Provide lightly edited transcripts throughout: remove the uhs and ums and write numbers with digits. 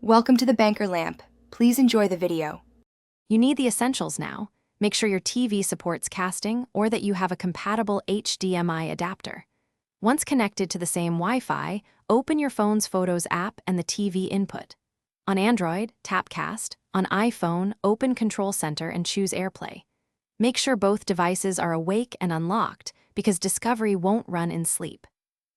Welcome to the Banker Lamp. Please enjoy the video. You need the essentials now. Make sure your TV supports casting or that you have a compatible HDMI adapter. Once connected to the same Wi-Fi, open your phone's Photos app and the TV input. On Android, tap Cast. On iPhone, open Control Center and choose AirPlay. Make sure both devices are awake and unlocked because Discovery won't run in sleep.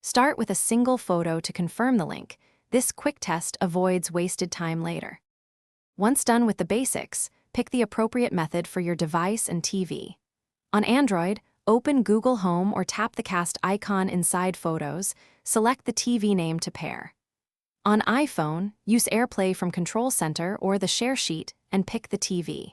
Start with a single photo to confirm the link. This quick test avoids wasted time later. Once done with the basics, pick the appropriate method for your device and TV. On Android, open Google Home or tap the Cast icon inside Photos, select the TV name to pair. On iPhone, use AirPlay from Control Center or the Share Sheet and pick the TV.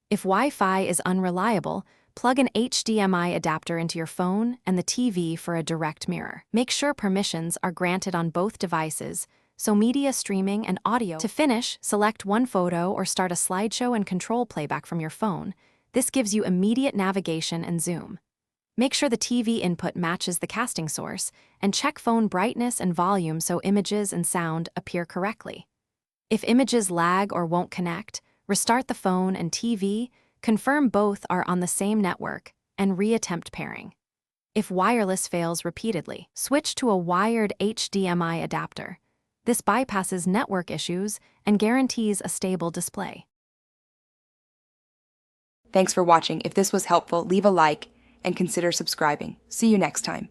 If Wi-Fi is unreliable, plug an HDMI adapter into your phone and the TV for a direct mirror. Make sure permissions are granted on both devices, so media streaming and audio. To finish, select one photo or start a slideshow and control playback from your phone. This gives you immediate navigation and zoom. Make sure the TV input matches the casting source, and check phone brightness and volume so images and sound appear correctly. If images lag or won't connect, restart the phone and TV, confirm both are on the same network, and reattempt pairing. If wireless fails repeatedly, switch to a wired HDMI adapter. This bypasses network issues and guarantees a stable display. Thanks for watching. If this was helpful, leave a like and consider subscribing. See you next time.